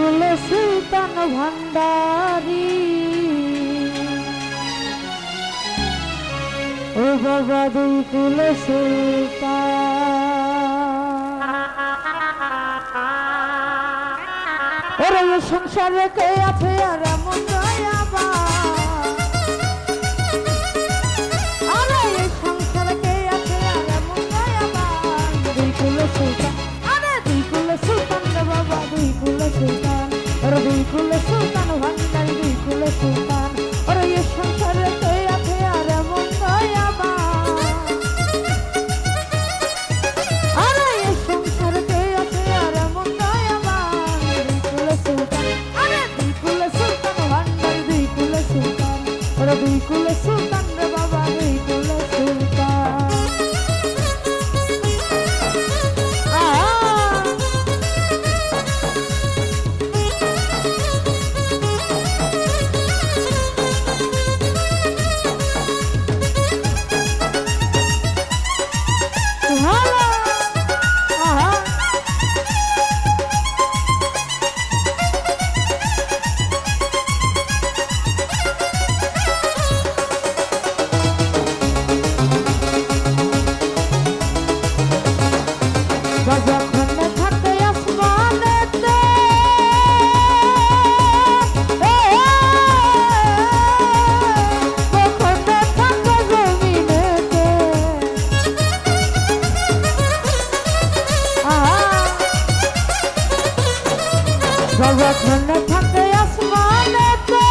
কুল সুলতান ভান্ডারী ও বাবা দুই কুল সুলতান ওরে সংসারে কে আছে আর এমন দয়াবা আরে সংসারে কে আছে আর এমন দয়াবা দুই কুল সুলতান আরে দুই কুল সুলতান রে বাবা দুই কুল সুলতান ওরে দুই কুল সুলতান ভান্ডারী দুই কুল সুলতান ওরে সংসারে কে আছে আর এমন দয়াবা আরে সংসারে কে আছে আর এমন দয়াবা দুই কুল সুলতান আরে দুই কুল সুলতান ভান্ডারী দুই কুল সুলতান ওরে দুই কুল সুলতান রে বাবা দুই কুল সুলতান যখন থাকে আসমানেতে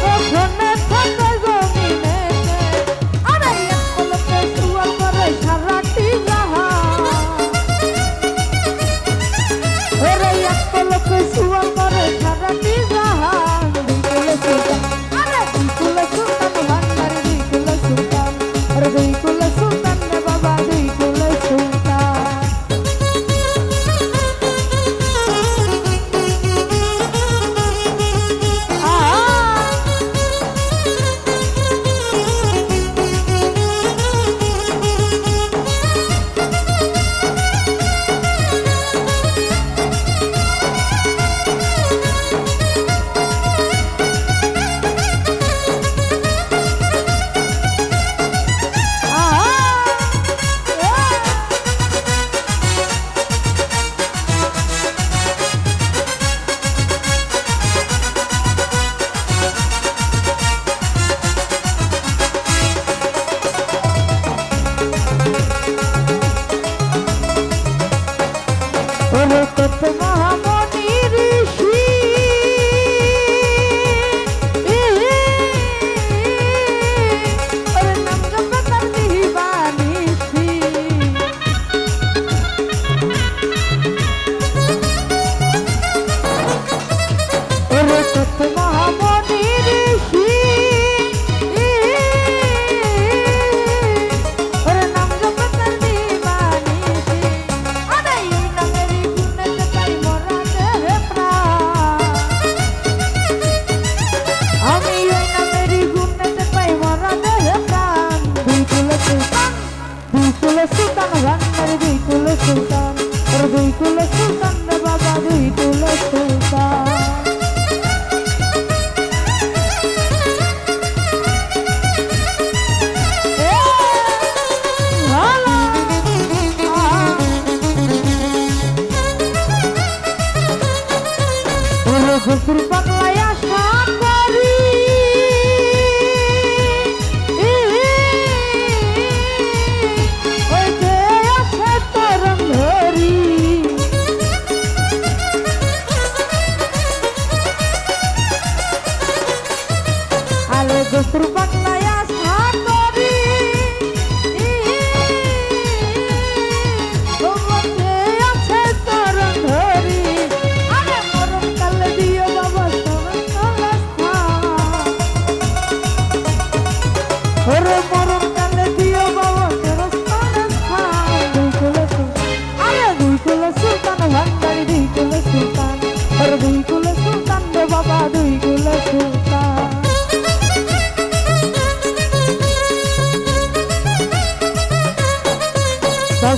যখন থাকে জমিনেতে আরে এক পলকে শুয়া করে সারাটি জাহান ওরে এক পলকে শুয়া করে সারাটি জাহান দুই কুল সুলতান আরে দুই কুল সুলতান ভান্ডারী দুই কুল সুলতান আরে দুই কুল সুলতান রে বাবা দুই কুল সুলতান ওরে কত মহামণি ঋষি ওরে নাম জপে তার দিবানিসি ওরে কত মহামণি ঋষি ওরে নাম জপে তার দিবানিসি আরে এই নামেরই গুণেতে পাই মরা দেহে প্রাণ আমি ওই নামেরই গুণেতে পাই মরা দেহে প্রাণ দুই কুল সুলতান ভান্ডারী দুই কুল সুলতান ওরে দুই কুল সুলতান রে বাবা দুই কুল সুলতান হুজুর বাংলায় আশা করি ওই যে আছে তরঙ্গ ধরি আরে হুজুর বাংলায় আশা করি ও যে আছে তরঙ্গ ধরি আরে মরণ কালে দিও বাবা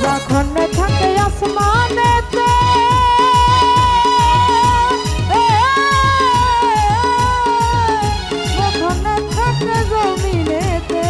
বাবা খন্ডে থাকে আসমানেতে খন্ডে থাকে জমিনেতে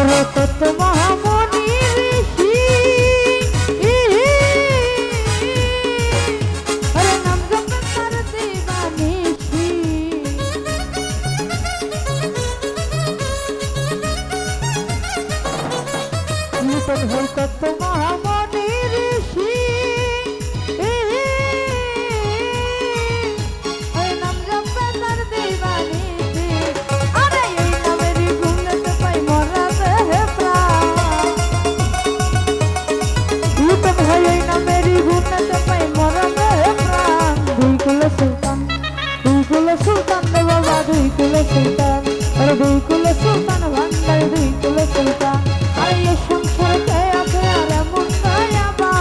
রতত মহামণি ঋষি হরে নাম জপে তার দিবানিশি নূতন হই তত্ত্ব মহামণি ঋষি হরে নাম জপে তার দিবানিশি আরে এই নামেরই গুণেতে পাই মরা সুলতান রে বাবা দুই কুলে সুলতান আরে দুই কুলে সুলতান ভান্ডার দুই কুলে সুলতান আরে এই সংসারে কে আছে আর এমন দয়াবা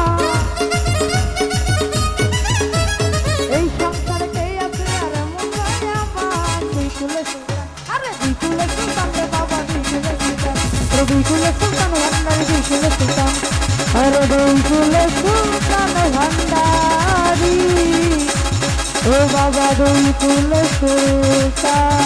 এই সংসারে কে আছে আর এমন দয়াবা দুই কুলে সুলতান আরে দুই কুলে সুলতান রে বাবা দুই কুলে সুলতান আরে দুই কুলে সুলতান ভান্ডার দুই কুলে সুলতান আরে দুই কুলে সুলতান ভান্ডারি ও বাবা দুই কুলে সুলতান